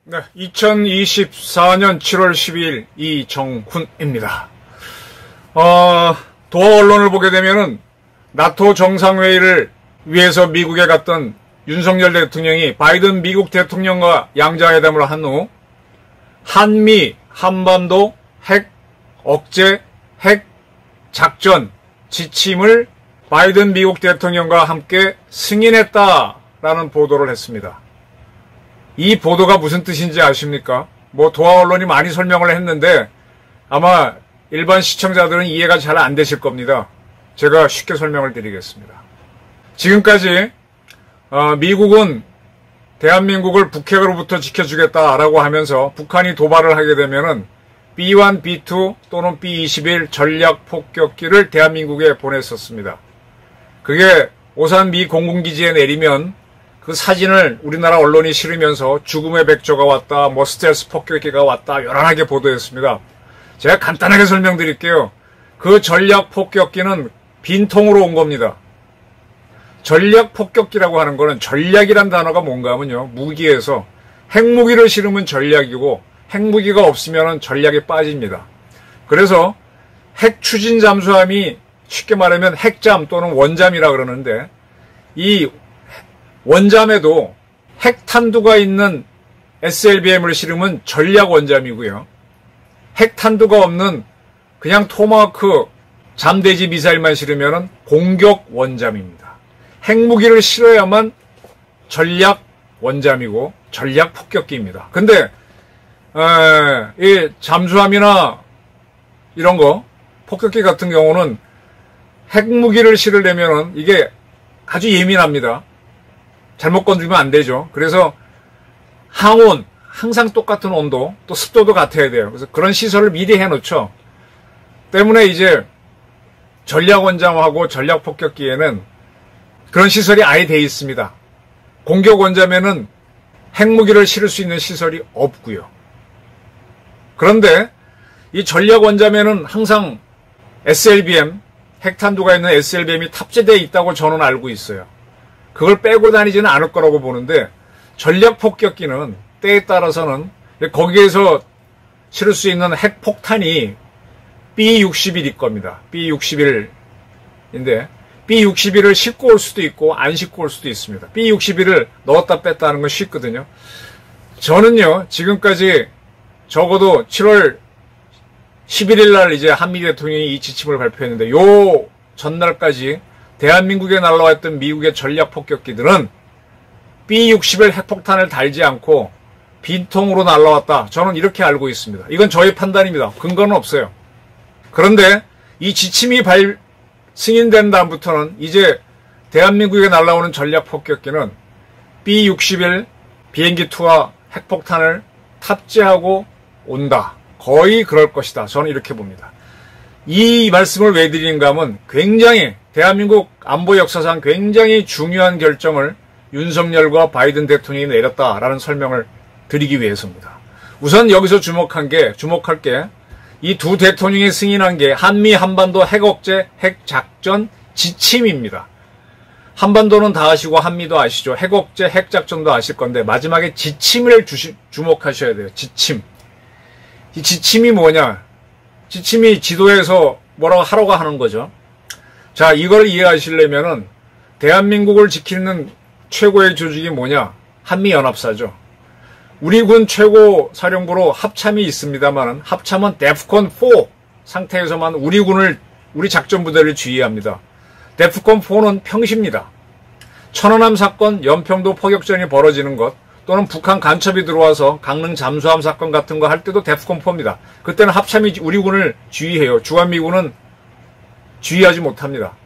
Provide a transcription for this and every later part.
네, 2024년 7월 12일 이정훈입니다. 도하 언론을 보게 되면은 나토 정상회의를 위해서 미국에 갔던 윤석열 대통령이 바이든 미국 대통령과 양자회담을 한 후 한미 한반도 핵 억제 핵 작전 지침을 바이든 미국 대통령과 함께 승인했다라는 보도를 했습니다. 이 보도가 무슨 뜻인지 아십니까? 도하 언론이 많이 설명을 했는데 아마 일반 시청자들은 이해가 잘 안 되실 겁니다. 제가 쉽게 설명을 드리겠습니다. 지금까지 미국은 대한민국을 북핵으로부터 지켜주겠다라고 하면서 북한이 도발을 하게 되면은 B1, B2 또는 B21 전략 폭격기를 대한민국에 보냈었습니다. 그게 오산 미 공군기지에 내리면 그 사진을 우리나라 언론이 실으면서 죽음의 백조가 왔다, 스텔스 폭격기가 왔다, 요란하게 보도했습니다. 제가 간단하게 설명드릴게요. 그 전략 폭격기는 빈통으로 온 겁니다. 전략 폭격기라고 하는 거는 전략이란 단어가 뭔가 하면요. 무기에서 핵무기를 실으면 전략이고 핵무기가 없으면 전략에 빠집니다. 그래서 핵 추진 잠수함이 쉽게 말하면 핵잠 또는 원잠이라 그러는데 이 원잠에도 핵탄두가 있는 SLBM을 실으면 전략 원잠이고요. 핵탄두가 없는 그냥 토마호크 잠대지 미사일만 실으면 공격 원잠입니다. 핵무기를 실어야만 전략 원잠이고 전략 폭격기입니다. 근데 이 잠수함이나 이런 거 폭격기 같은 경우는 핵무기를 실으려면은 이게 아주 예민합니다. 잘못 건드리면 안 되죠. 그래서 항온 항상 똑같은 온도 또 습도도 같아야 돼요. 그래서 그런 시설을 미리 해놓죠. 때문에 이제 전략 원잠하고 전략 폭격기에는 그런 시설이 아예 돼 있습니다. 공격 원잠에는 핵무기를 실을 수 있는 시설이 없고요. 그런데 이 전략 원잠에는 항상 SLBM, 핵탄두가 있는 SLBM이 탑재되어 있다고 저는 알고 있어요. 그걸 빼고 다니지는 않을 거라고 보는데 전략 폭격기는 때에 따라서는 거기에서 실을 수 있는 핵폭탄이 B-61일 겁니다. B-61인데 B-61을 싣고 올 수도 있고 안 싣고 올 수도 있습니다. B-61을 넣었다 뺐다 하는 건 쉽거든요. 저는요, 지금까지 적어도 7월 11일 날 이제 한미 대통령이 이 지침을 발표했는데 요 전날까지 대한민국에 날라왔던 미국의 전략 폭격기들은 B-61 핵폭탄을 달지 않고 빈통으로 날라왔다. 저는 이렇게 알고 있습니다. 이건 저의 판단입니다. 근거는 없어요. 그런데 이 지침이 승인된 다음부터는 이제 대한민국에 날아오는 전략 폭격기는 B-61 비행기2와 핵폭탄을 탑재하고 온다. 거의 그럴 것이다. 저는 이렇게 봅니다. 이 말씀을 왜 드리는가 하면 굉장히 대한민국 안보 역사상 굉장히 중요한 결정을 윤석열과 바이든 대통령이 내렸다라는 설명을 드리기 위해서입니다. 우선 여기서 주목할 게 이 두 대통령이 승인한 게 한미 한반도 핵억제 핵작전 지침입니다. 한반도는 다 아시고 한미도 아시죠. 핵억제 핵작전도 아실 건데 마지막에 지침을 주목하셔야 돼요. 지침. 이 지침이 뭐냐? 지침이 지도에서 뭐라고 하라고 하는 거죠. 자, 이걸 이해하시려면은 대한민국을 지키는 최고의 조직이 뭐냐? 한미연합사죠. 우리 군 최고 사령부로 합참이 있습니다만 합참은 데프콘 4 상태에서만 우리 작전부대를 지휘합니다. 데프콘 4는 평시입니다. 천안함 사건, 연평도 포격전이 벌어지는 것 또는 북한 간첩이 들어와서 강릉 잠수함 사건 같은 거 할 때도 데프콘 4입니다. 그때는 합참이 우리 군을 지휘해요. 주한미군은 지휘하지 못합니다.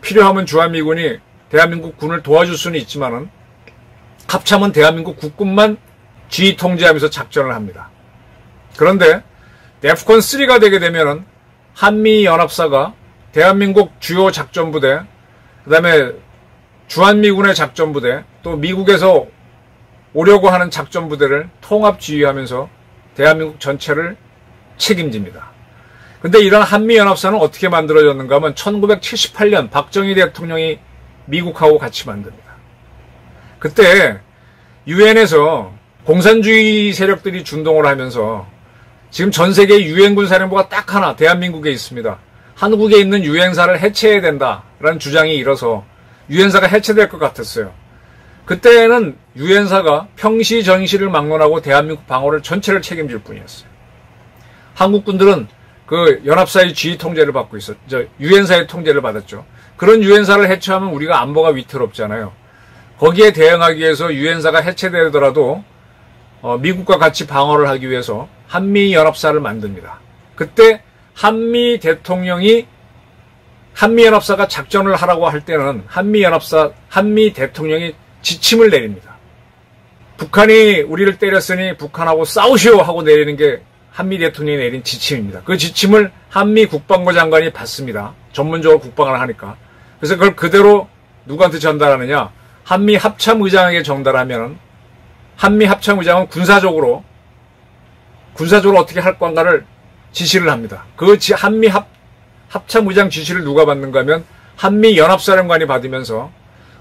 필요하면 주한미군이 대한민국 군을 도와줄 수는 있지만은 합참은 대한민국 국군만 지휘 통제하면서 작전을 합니다. 그런데 데프콘 3가 되게 되면은 한미연합사가 대한민국 주요 작전부대, 그 다음에 주한미군의 작전부대, 또 미국에서 오려고 하는 작전부대를 통합 지휘하면서 대한민국 전체를 책임집니다. 근데 이런 한미연합사는 어떻게 만들어졌는가 하면 1978년 박정희 대통령이 미국하고 같이 만듭니다. 그때 유엔에서 공산주의 세력들이 준동을 하면서 지금 전 세계 유엔군 사령부가 딱 하나 대한민국에 있습니다. 한국에 있는 유엔사를 해체해야 된다라는 주장이 일어서 유엔사가 해체될 것 같았어요. 그때는 유엔사가 평시 전시를 막론하고 대한민국 방어를 전체를 책임질 뿐이었어요. 한국군들은 그 연합사의 지휘 통제를 받고 유엔사의 통제를 받았죠. 그런 유엔사를 해체하면 우리가 안보가 위태롭잖아요. 거기에 대응하기 위해서 유엔사가 해체되더라도 미국과 같이 방어를 하기 위해서 한미연합사를 만듭니다. 그때 한미 대통령이 작전을 하라고 할 때는 한미 대통령이 지침을 내립니다. 북한이 우리를 때렸으니 북한하고 싸우시오 하고 내리는 게 한미 대통령이 내린 지침입니다. 그 지침을 한미 국방부 장관이 받습니다. 전문적으로 국방을 하니까. 그래서 그걸 그대로 누구한테 전달하느냐? 한미 합참의장에게 전달하면 한미 합참의장은 군사적으로 어떻게 할 건가를 지시를 합니다. 그 한미 합참의장 지시를 누가 받는가 하면 한미 연합사령관이 받으면서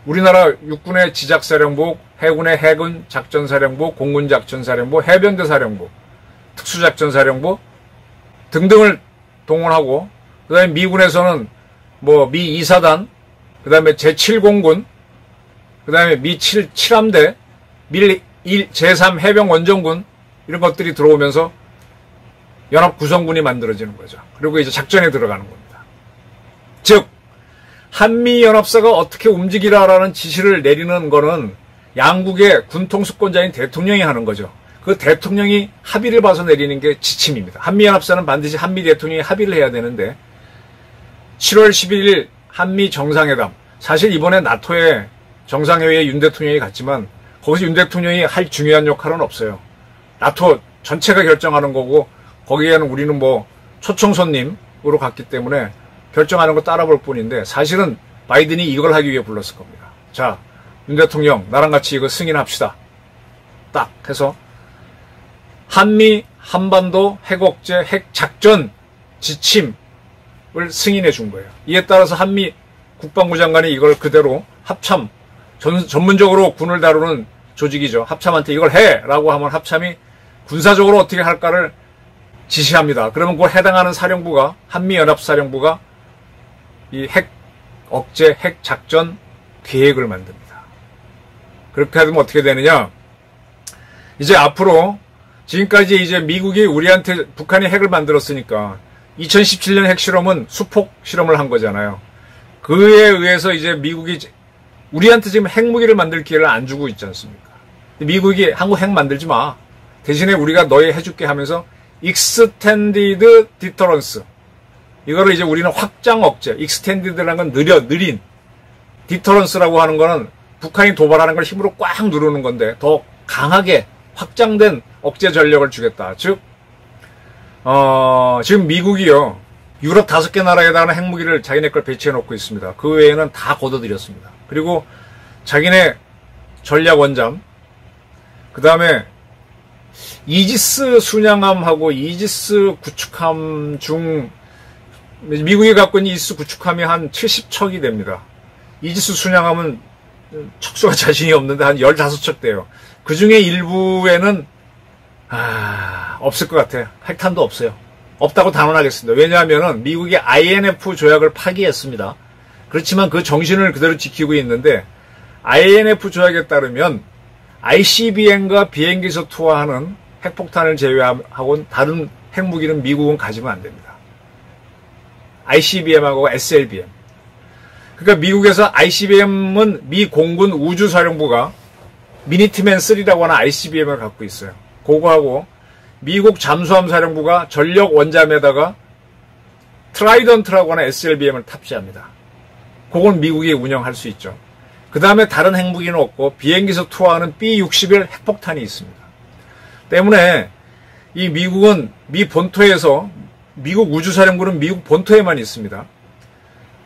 우리나라 육군의 지작사령부, 해군의 해군 작전사령부, 공군작전사령부, 해병대 사령부, 특수작전사령부 등등을 동원하고, 그 다음에 미군에서는 미 2사단, 그 다음에 제7공군, 그 다음에 미 7함대, 밀 제3 해병원정군, 이런 것들이 들어오면서 연합 구성군이 만들어지는 거죠. 그리고 이제 작전에 들어가는 겁니다. 즉, 한미연합사가 어떻게 움직이라라는 지시를 내리는 거는 양국의 군통수권자인 대통령이 하는 거죠. 그 대통령이 합의를 봐서 내리는 게 지침입니다. 한미연합사는 반드시 한미 대통령이 합의를 해야 되는데 7월 11일 한미 정상회담, 사실 이번에 나토의 정상회의에 윤 대통령이 갔지만 거기서 윤 대통령이 할 중요한 역할은 없어요. 나토 전체가 결정하는 거고 거기에는 우리는 초청 손님으로 갔기 때문에 결정하는 거 따라볼 뿐인데 사실은 바이든이 이걸 하기 위해 불렀을 겁니다. 자, 윤 대통령 나랑 같이 이거 승인합시다. 딱 해서 한미 한반도 핵억제 핵작전 지침을 승인해 준 거예요. 이에 따라서 한미 국방부 장관이 이걸 그대로 합참, 전문적으로 군을 다루는 조직이죠. 합참한테 이걸 해라고 하면 합참이 군사적으로 어떻게 할까를 지시합니다. 그러면 그 해당하는 사령부가 한미연합사령부가 이 핵억제 핵작전 계획을 만듭니다. 그렇게 하면 어떻게 되느냐? 이제 앞으로 지금까지 이제 미국이 우리한테 북한이 핵을 만들었으니까 2017년 핵실험은 수폭 실험을 한 거잖아요. 그에 의해서 이제 미국이 우리한테 지금 핵무기를 만들 기회를 안 주고 있지 않습니까? 미국이 한국 핵 만들지 마. 대신에 우리가 너희 해줄게 하면서 Extended Deterrence. 이거를 이제 우리는 확장 억제. Extended라는 건 느린. Deterrence라고 하는 거는 북한이 도발하는 걸 힘으로 꽉 누르는 건데 더 강하게 확장된 억제 전력을 주겠다. 즉, 지금 미국이요. 유럽 5개 나라에다가 핵무기를 자기네 걸 배치해 놓고 있습니다. 그 외에는 다 걷어들였습니다. 그리고 자기네 전략 원잠, 그 다음에 이지스 순양함하고 이지스 구축함 중 미국이 갖고 있는 이지스 구축함이 한 70척이 됩니다. 이지스 순양함은 척수가 자신이 없는데 한 15척 돼요. 그 중에 일부에는 없을 것 같아요. 핵탄도 없어요. 없다고 단언하겠습니다. 왜냐하면 미국이 INF 조약을 파기했습니다. 그렇지만 그 정신을 그대로 지키고 있는데 INF 조약에 따르면 ICBM과 비행기에서 투하하는 핵폭탄을 제외하고는 다른 핵무기는 미국은 가지면 안 됩니다. ICBM하고 SLBM. 그러니까 미국에서 ICBM은 미 공군 우주사령부가 미니트맨 3라고 하는 ICBM을 갖고 있어요. 그거하고 미국 잠수함 사령부가 전력 원잠에다가 트라이던트라고 하는 SLBM을 탑재합니다. 그건 미국이 운영할 수 있죠. 그 다음에 다른 핵무기는 없고 비행기에서 투하하는 B-61 핵폭탄이 있습니다. 때문에 이 미국은 미 본토에서 미국 우주사령부는 미국 본토에만 있습니다.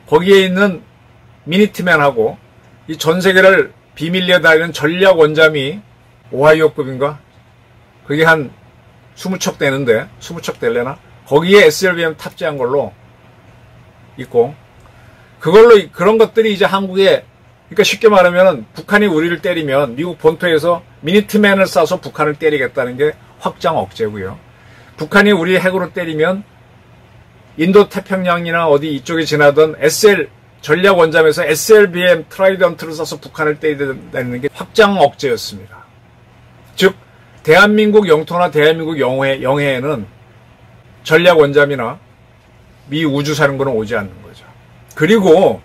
거기에 있는 미니트맨하고 이 전 세계를 비밀리에 달리는 전략 원잠이 오하이오급인가? 그게 한 20척 되는데 20척 될래나? 거기에 SLBM 탑재한 걸로 있고, 그런 것들이 이제 한국에, 그러니까 쉽게 말하면 북한이 우리를 때리면 미국 본토에서 미니트맨을 쏴서 북한을 때리겠다는 게 확장 억제고요. 북한이 우리 핵으로 때리면 인도 태평양이나 어디 이쪽에 지나던 전략 원잠에서 SLBM 트라이던트를 쏴서 북한을 때리는 게 확장 억제였습니다. 즉 대한민국 영토나 대한민국 영해에는 전략 원잠이나 미 우주사령부는 오지 않는 거죠. 그리고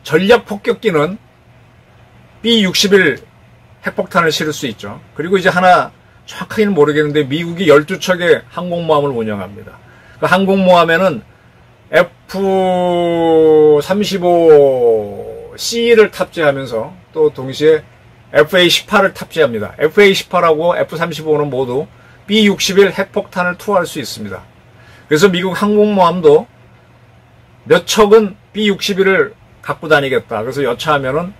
전략 폭격기는 B-61 핵폭탄을 실을 수 있죠. 그리고 이제 하나 정확하게는 모르겠는데 미국이 12척의 항공모함을 운영합니다. 그 항공모함에는 F-35C를 탑재하면서 또 동시에 FA-18을 탑재합니다. FA-18하고 F-35는 모두 B-61 핵폭탄을 투하할 수 있습니다. 그래서 미국 항공모함도 몇 척은 B-61을 갖고 다니겠다. 그래서 여차하면은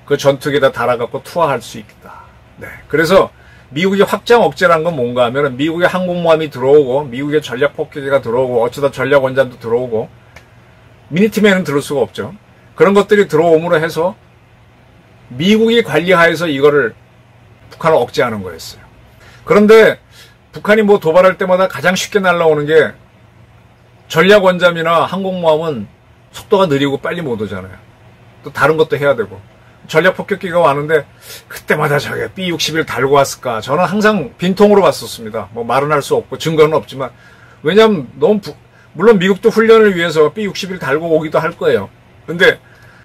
그 전투기에다 달아갖고 투하할 수 있겠다. 네. 그래서 미국의 확장 억제라는 건 뭔가 하면은 미국의 항공모함이 들어오고 미국의 전략 폭격기가 들어오고 어쩌다 전략 원잠도 들어오고 미니트맨은 들어올 수가 없죠. 그런 것들이 들어옴으로 해서 미국이 관리하에서 이거를 북한을 억제하는 거였어요. 그런데 북한이 뭐 도발할 때마다 가장 쉽게 날아오는 게 전략 원잠이나 항공모함은 속도가 느리고 빨리 못 오잖아요. 또 다른 것도 해야 되고. 전략 폭격기가 왔는데 그때마다 저게 B-61 달고 왔을까? 저는 항상 빈통으로 봤었습니다. 뭐 말은 할 수 없고 증거는 없지만 왜냐하면 물론 미국도 훈련을 위해서 B-61 달고 오기도 할 거예요. 근데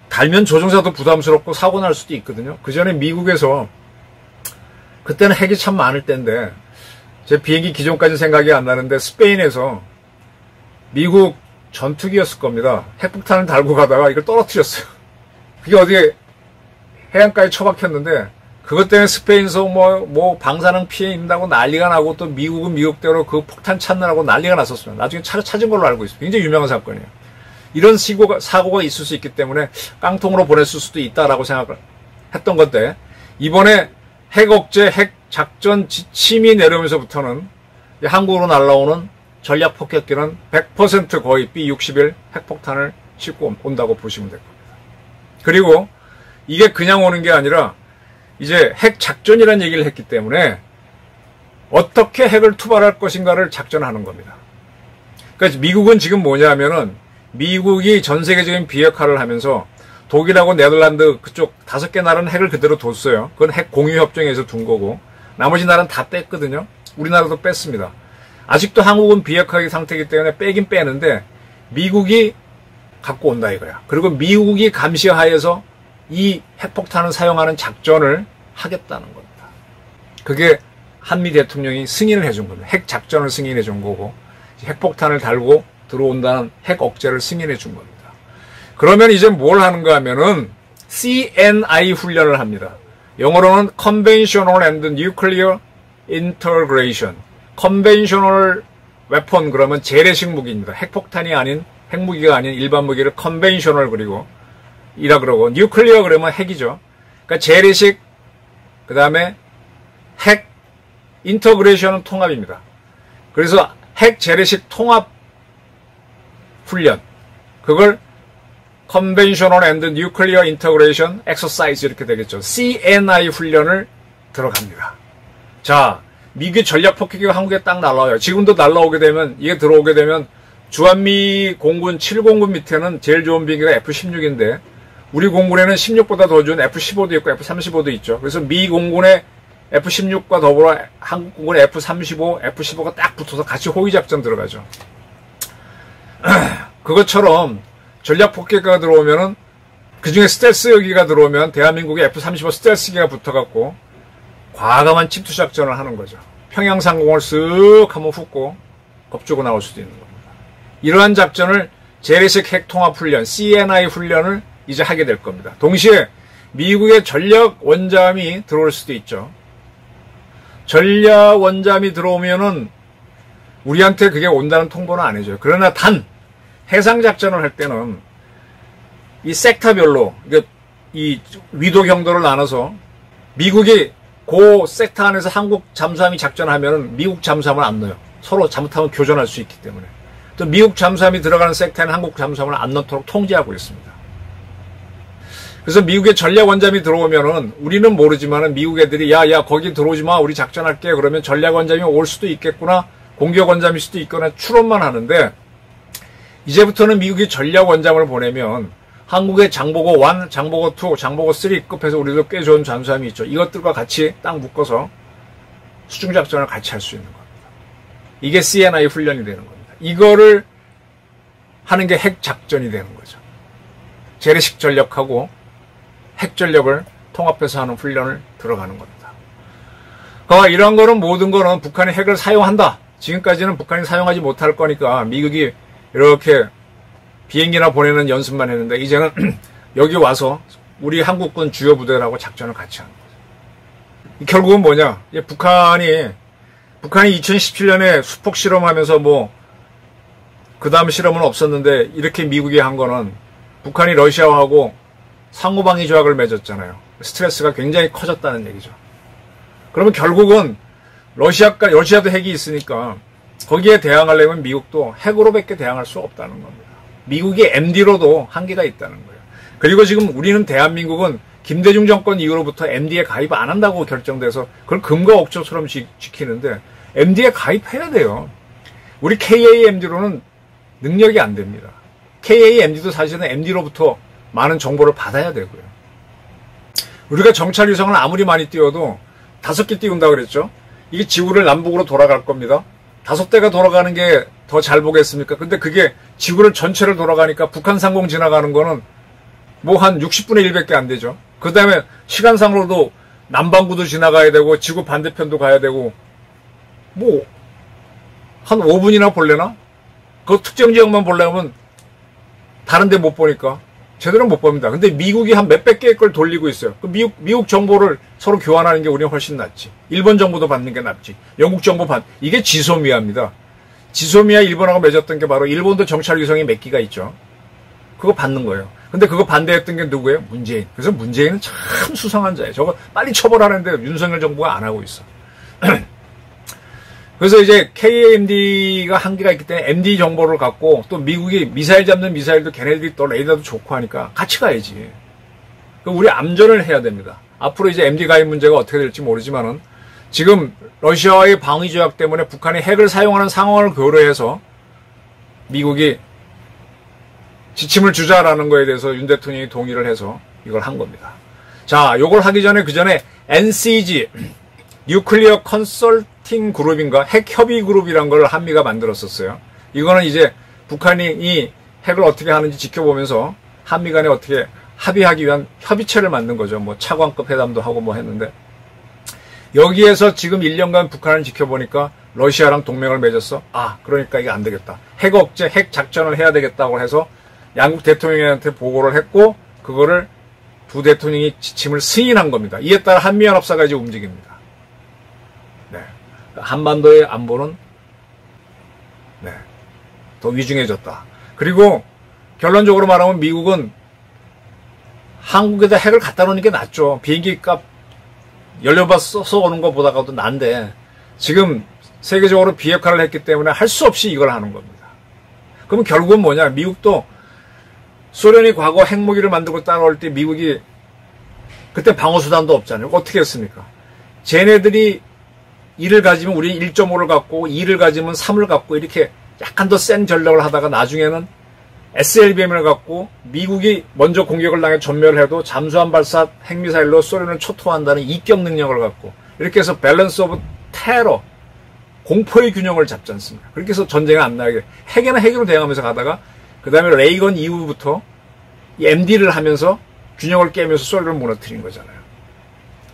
달면 조종사도 부담스럽고 사고 날 수도 있거든요. 그 전에 미국에서 그때는 핵이 참 많을 때인데 제 비행기 기종까지 생각이 안 나는데 스페인에서 미국 전투기였을 겁니다. 핵폭탄을 달고 가다가 이걸 떨어뜨렸어요. 그게 어디에 해안가에 처박혔는데 그것 때문에 스페인에서 뭐 방사능 피해 입는다고 난리가 나고 또 미국은 미국대로 그 폭탄 찾느라고 난리가 났었어요. 나중에 차를 찾은 걸로 알고 있어요. 굉장히 유명한 사건이에요. 이런 사고가 있을 수 있기 때문에 깡통으로 보냈을 수도 있다라고 생각을 했던 건데 이번에 핵 억제, 핵 작전 지침이 내려오면서부터는 한국으로 날아오는 전략 폭격기는 100% 거의 B-61 핵폭탄을 싣고 온다고 보시면 될 겁니다. 그리고 이게 그냥 오는 게 아니라 이제 핵 작전이라는 얘기를 했기 때문에 어떻게 핵을 투발할 것인가를 작전하는 겁니다. 그러니까 미국은 지금 뭐냐면은 미국이 전 세계적인 비핵화를 하면서 독일하고 네덜란드 그쪽 5개 나라는 핵을 그대로 뒀어요. 그건 핵 공유 협정에서 둔 거고 나머지 나라는 다 뺐거든요. 우리나라도 뺐습니다. 아직도 한국은 비핵화 상태이기 때문에 빼긴 빼는데 미국이 갖고 온다 이거야. 그리고 미국이 감시하에서 이 핵폭탄을 사용하는 작전을 하겠다는 겁니다. 그게 한미 대통령이 승인을 해준 겁니다. 핵 작전을 승인해 준 거고 핵폭탄을 달고 들어온다는 핵 억제를 승인해 준 겁니다. 그러면 이제 뭘 하는가 하면은 CNI 훈련을 합니다. 영어로는 Conventional and Nuclear Integration. Conventional Weapon 그러면 재래식 무기입니다. 핵폭탄이 아닌 핵무기가 아닌 일반 무기를 Conventional 그리고 이라 그러고 Nuclear 그러면 핵이죠. 그러니까 재래식 그 다음에 핵 인터그레이션은 통합입니다. 그래서 핵 재래식 통합 훈련 그걸 Conventional and Nuclear Integration Exercise 이렇게 되겠죠. CNI 훈련을 들어갑니다. 자, 미국의 전략 폭격기가 한국에 딱 날라와요. 지금도 날라오게 되면 이게 들어오게 되면 주한미 공군 7공군 밑에는 제일 좋은 비행기가 F-16인데 우리 공군에는 16보다 더 좋은 F-15도 있고 F-35도 있죠. 그래서 미 공군의 F-16과 더불어 한국 공군의 F-35, F-15가 딱 붙어서 같이 호위작전 들어가죠. 그것처럼 전략 폭격기가 들어오면은 그중에 스텔스기가 들어오면 대한민국의 F-35 스텔스기가 붙어갖고 과감한 침투 작전을 하는 거죠. 평양 상공을 쓱 한번 훑고 겁주고 나올 수도 있는 겁니다. 이러한 작전을 재래식 핵통합 훈련, CNI 훈련을 이제 하게 될 겁니다. 동시에 미국의 전략 원잠이 들어올 수도 있죠. 전략 원잠이 들어오면은 우리한테 그게 온다는 통보는 안 해줘요. 그러나 단 해상 작전을 할 때는 이 섹터별로 이 위도 경도를 나눠서 미국이 그 섹터 안에서 한국 잠수함이 작전하면은 미국 잠수함을 안 넣어요. 서로 잘못하면 교전할 수 있기 때문에. 또 미국 잠수함이 들어가는 섹터에는 한국 잠수함을 안 넣도록 통제하고 있습니다. 그래서 미국의 전략 원잠이 들어오면은 우리는 모르지만은 미국 애들이 야 거기 들어오지 마, 우리 작전할게. 그러면 전략 원잠이 올 수도 있겠구나, 공격 원잠일 수도 있거나 추론만 하는데, 이제부터는 미국이 전략 원잠을 보내면 한국의 장보고 1, 장보고 2, 장보고 3급에서 우리도 꽤 좋은 잠수함이 있죠. 이것들과 같이 딱 묶어서 수중 작전을 같이 할 수 있는 겁니다. 이게 CNI 훈련이 되는 겁니다. 이거를 하는 게 핵 작전이 되는 거죠. 재래식 전력하고 핵 전력을 통합해서 하는 훈련을 들어가는 겁니다. 이런 거는 모든 거는 북한이 핵을 사용한다. 지금까지는 북한이 사용하지 못할 거니까 미국이 이렇게 비행기나 보내는 연습만 했는데, 이제는 여기 와서 우리 한국군 주요 부대들하고 작전을 같이 하는 거죠. 결국은 뭐냐? 북한이 2017년에 수폭 실험하면서 그 다음 실험은 없었는데, 이렇게 미국이 한 거는 북한이 러시아하고 상호방위 조약을 맺었잖아요. 스트레스가 굉장히 커졌다는 얘기죠. 그러면 결국은 러시아도 핵이 있으니까 거기에 대항하려면 미국도 핵으로밖에 대항할 수 없다는 겁니다. 미국이 MD로도 한계가 있다는 거예요. 그리고 지금 우리는 대한민국은 김대중 정권 이후로부터 MD에 가입 안 한다고 결정돼서 그걸 금과 옥조처럼 지키는데, MD에 가입해야 돼요. 우리 KAMD로는 능력이 안 됩니다. KAMD도 사실은 MD로부터 많은 정보를 받아야 되고요. 우리가 정찰 위성을 아무리 많이 띄워도 5개 띄운다 그랬죠. 이게 지구를 남북으로 돌아갈 겁니다. 5대가 돌아가는 게 더 잘 보겠습니까? 근데 그게 지구를 전체를 돌아가니까 북한 상공 지나가는 거는 한 60분의 1밖에 안 되죠. 그 다음에 시간상으로도 남반구도 지나가야 되고 지구 반대편도 가야 되고 한 5분이나 볼래나? 그 특정 지역만 보려면 다른 데 못 보니까 제대로 못 봅니다. 근데 미국이 한 몇백 개의 걸 돌리고 있어요. 미국 정보를 서로 교환하는 게 우리는 훨씬 낫지. 일본 정보도 받는 게 낫지. 영국 정보 이게 지소미아입니다. 지소미아 일본하고 맺었던 게 바로, 일본도 정찰 위성이 몇 기가 있죠. 그거 받는 거예요. 근데 그거 반대했던 게 누구예요? 문재인. 그래서 문재인은 참 수상한 자예요. 저거 빨리 처벌하는데 윤석열 정부가 안 하고 있어. 그래서 이제 KAMD가 한계가 있기 때문에 MD 정보를 갖고, 또 미국이 미사일 잡는 미사일도 걔네들이 또 레이더도 좋고 하니까 같이 가야지. 우리 암전을 해야 됩니다. 앞으로 이제 MD 가입 문제가 어떻게 될지 모르지만은, 지금 러시아와의 방위 조약 때문에 북한이 핵을 사용하는 상황을 고려해서 미국이 지침을 주자라는 거에 대해서 윤 대통령이 동의를 해서 이걸 한 겁니다. 자, 요걸 하기 전에 그 전에 NCG, 뉴클리어 컨설팅 그룹인가? 핵 협의 그룹이란 걸 한미가 만들었었어요. 이거는 이제 북한이 핵을 어떻게 하는지 지켜보면서 한미 간에 어떻게 합의하기 위한 협의체를 만든 거죠. 차관급 회담도 하고 했는데, 여기에서 지금 1년간 북한을 지켜보니까 러시아랑 동맹을 맺었어. 그러니까 이게 안 되겠다. 핵 억제, 핵 작전을 해야 되겠다고 해서 양국 대통령한테 보고를 했고, 그거를 두 대통령이 지침을 승인한 겁니다. 이에 따라 한미연합사가 이제 움직입니다. 네. 한반도의 안보는 더 위중해졌다. 그리고 결론적으로 말하면 미국은 한국에다 핵을 갖다 놓는 게 낫죠. 비행기 값 연료바 써서 오는 것보다도 난데, 지금 세계적으로 비핵화를 했기 때문에 할 수 없이 이걸 하는 겁니다. 그러면 결국은 뭐냐? 미국도 소련이 과거 핵무기를 만들고 따라올 때 미국이 그때 방어수단도 없잖아요. 어떻게 했습니까? 쟤네들이 1을 가지면 우리 1.5를 갖고, 2를 가지면 3을 갖고, 이렇게 약간 더 센 전략을 하다가 나중에는 SLBM을 갖고 미국이 먼저 공격을 당해 전멸을 해도 잠수함 발사 핵미사일로 소련을 초토화한다는 이격 능력을 갖고, 이렇게 해서 밸런스 오브 테러, 공포의 균형을 잡지 않습니까? 그렇게 해서 전쟁이 안 나게 핵에는 핵으로 대응하면서 가다가, 그 다음에 레이건 이후부터 이 MD를 하면서 균형을 깨면서 소련을 무너뜨린 거잖아요.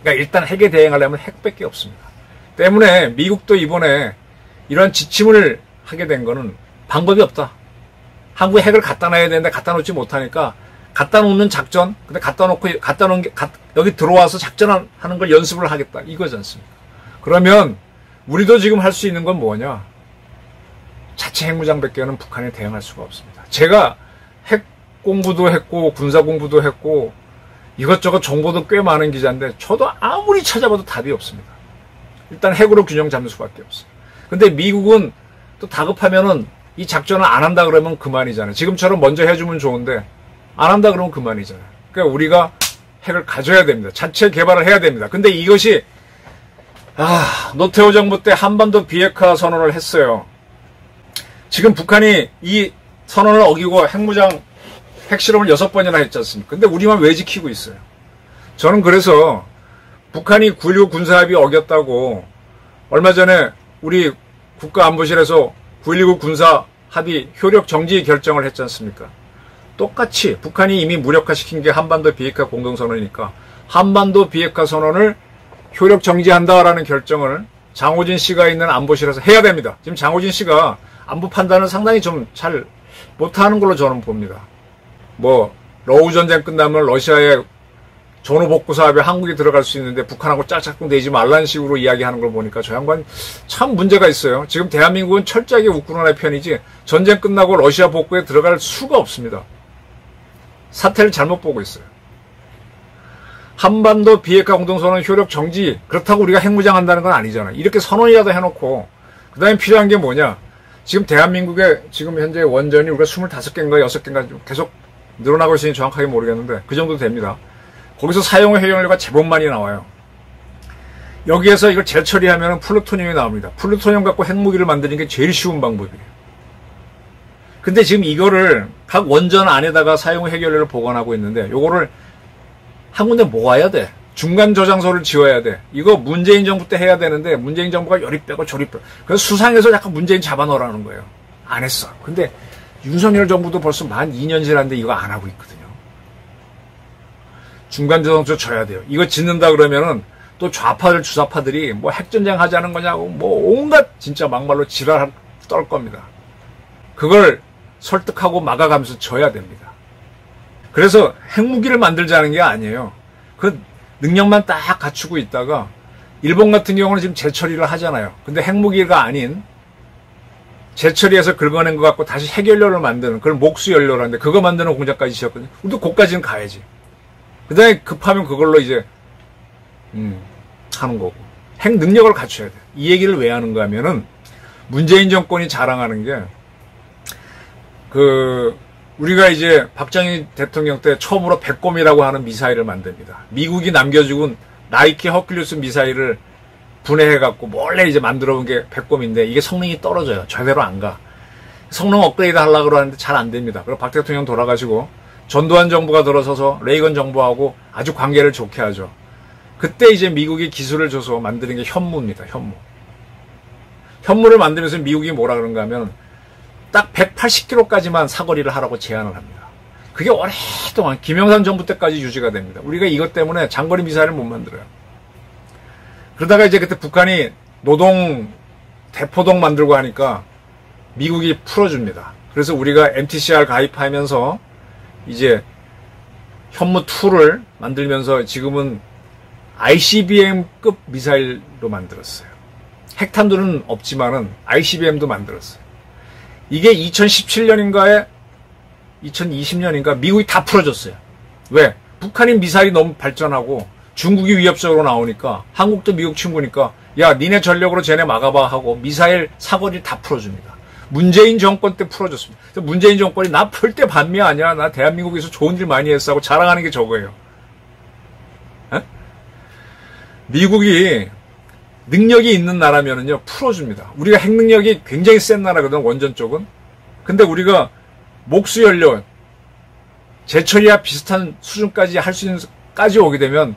그러니까 일단 핵에 대응하려면 핵밖에 없습니다. 때문에 미국도 이번에 이런 지침을 하게 된 거는 방법이 없다. 한국에 핵을 갖다 놔야 되는데 갖다 놓지 못하니까, 갖다 놓는 작전, 근데 갖다 놓은 게, 여기 들어와서 작전하는 걸 연습을 하겠다. 이거지 않습니까? 그러면 우리도 지금 할 수 있는 건 뭐냐? 자체 핵무장밖에는 북한에 대응할 수가 없습니다. 제가 핵 공부도 했고 군사 공부도 했고 이것저것 정보도 꽤 많은 기자인데, 저도 아무리 찾아봐도 답이 없습니다. 일단 핵으로 균형 잡는 수밖에 없어요. 근데 미국은 또 다급하면은 이 작전을 안 한다 그러면 그만이잖아요. 지금처럼 먼저 해주면 좋은데 안 한다 그러면 그만이잖아요. 그러니까 우리가 핵을 가져야 됩니다. 자체 개발을 해야 됩니다. 근데 이것이 노태우 정부 때 한반도 비핵화 선언을 했어요. 지금 북한이 이 선언을 어기고 핵무장 핵실험을 6번이나 했지 않습니까? 근데 우리만 왜 지키고 있어요? 저는 그래서 북한이 9.19 군사합의 어겼다고 얼마 전에 우리 국가안보실에서 9.19 군사합의 효력 정지 결정을 했지 않습니까? 똑같이 북한이 이미 무력화시킨 게 한반도 비핵화 공동선언이니까 한반도 비핵화 선언을 효력 정지한다라는 결정을 장호진 씨가 있는 안보실에서 해야 됩니다. 지금 장호진 씨가 안보 판단을 상당히 좀 잘 못하는 걸로 저는 봅니다. 러우 전쟁 끝나면 러시아의 전후 복구 사업에 한국이 들어갈 수 있는데 북한하고 짤짝꿍 대지 말라는 식으로 이야기하는 걸 보니까 저 양반 참 문제가 있어요. 지금 대한민국은 철저하게 우크라이나 편이지 전쟁 끝나고 러시아 복구에 들어갈 수가 없습니다. 사태를 잘못 보고 있어요. 한반도 비핵화 공동선언 효력 정지, 그렇다고 우리가 핵무장한다는 건 아니잖아요. 이렇게 선언이라도 해놓고 그 다음에 필요한 게 뭐냐. 지금 대한민국의 지금 현재 원전이 우리가 25개인가 6개인가 계속 늘어나고 있으니 정확하게 모르겠는데 그 정도 됩니다. 거기서 사용 해용료가 제법 많이 나와요. 여기에서 이걸 재처리하면 플루토늄이 나옵니다. 플루토늄 갖고 핵무기를 만드는 게 제일 쉬운 방법이에요. 근데 지금 이거를 각 원전 안에다가 사용 해결료를 보관하고 있는데 요거를 한 군데 모아야 돼. 중간 저장소를 지어야 돼. 이거 문재인 정부 때 해야 되는데 문재인 정부가 요리 빼고 저리 빼고 그래서 수상해서 약간 문재인 잡아넣으라는 거예요. 안 했어. 근데 윤석열 정부도 벌써 만 2년 지났는데 이거 안 하고 있거든요. 중간 저장소 져야 돼요. 이거 짓는다 그러면은 또 좌파들 주사파들이 뭐 핵전쟁 하자는 거냐고 뭐 온갖 진짜 막말로 지랄 떨 겁니다. 그걸 설득하고 막아가면서 져야 됩니다. 그래서 핵무기를 만들자는 게 아니에요. 그 능력만 딱 갖추고 있다가 일본 같은 경우는 지금 재처리를 하잖아요. 근데 핵무기가 아닌 재처리해서 긁어낸 것 갖고 다시 핵연료를 만드는 그걸 목수연료라는데 그거 만드는 공장까지 지었거든요. 우리도 거기까지는 가야지. 그 다음에 급하면 그걸로 이제 하는 거고. 핵 능력을 갖춰야 돼. 이 얘기를 왜 하는가 하면은 문재인 정권이 자랑하는 게 우리가 이제 박정희 대통령 때 처음으로 백곰이라고 하는 미사일을 만듭니다. 미국이 남겨준 나이키 허큘리스 미사일을 분해해갖고 몰래 이제 만들어 본 게 백곰인데 이게 성능이 떨어져요. 제대로 안 가. 성능 업그레이드 하려고 하는데 잘 안 됩니다. 그리고 박 대통령 돌아가시고 전두환 정부가 들어서서 레이건 정부하고 아주 관계를 좋게 하죠. 그때 이제 미국이 기술을 줘서 만드는 게 현무입니다. 현무. 현무를 만들면서 미국이 뭐라 그런가 하면 딱 180km까지만 사거리를 하라고 제안을 합니다. 그게 오랫동안 김영삼 정부 때까지 유지가 됩니다. 우리가 이것 때문에 장거리 미사일을 못 만들어요. 그러다가 이제 그때 북한이 노동 대포동 만들고 하니까 미국이 풀어줍니다. 그래서 우리가 MTCR 가입하면서 이제 현무2를 만들면서 지금은 ICBM급 미사일로 만들었어요. 핵탄두는 없지만은 ICBM도 만들었어요. 이게 2017년인가에 2020년인가 미국이 다 풀어줬어요. 왜? 북한이 미사일이 너무 발전하고 중국이 위협적으로 나오니까 한국도 미국 친구니까 야 니네 전력으로 쟤네 막아봐 하고 미사일 사거리 다 풀어줍니다. 문재인 정권 때 풀어줬습니다. 문재인 정권이 나 풀 때 반미 아니야. 나 대한민국에서 좋은 일 많이 했어 하고 자랑하는 게 저거예요. 에? 미국이 능력이 있는 나라면은요 풀어줍니다. 우리가 핵 능력이 굉장히 센 나라거든 원전 쪽은. 근데 우리가 목수연료 재처리와 비슷한 수준까지 할 수 있는 까지 오게 되면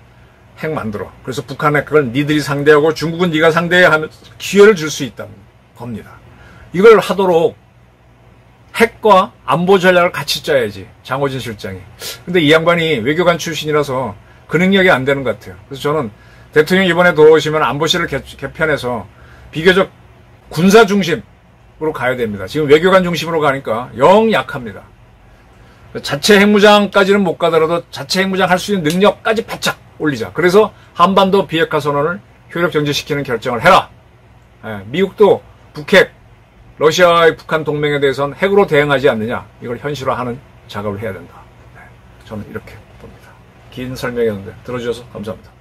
핵 만들어. 그래서 북한에 그걸 니들이 상대하고 중국은 네가 상대해 하면 기회를 줄 수 있다는 겁니다. 이걸 하도록 핵과 안보 전략을 같이 짜야지. 장호진 실장이. 근데 이 양반이 외교관 출신이라서 그 능력이 안 되는 것 같아요. 그래서 저는 대통령 이번에 돌아오시면 안보실을 개편해서 비교적 군사 중심으로 가야 됩니다. 지금 외교관 중심으로 가니까 영 약합니다. 자체 핵무장까지는 못 가더라도 자체 핵무장 할 수 있는 능력까지 바짝 올리자. 그래서 한반도 비핵화 선언을 효력 정지시키는 결정을 해라. 미국도 북핵, 러시아의 북한 동맹에 대해서는 핵으로 대응하지 않느냐. 이걸 현실화하는 작업을 해야 된다. 저는 이렇게 봅니다. 긴 설명이었는데 들어주셔서 감사합니다.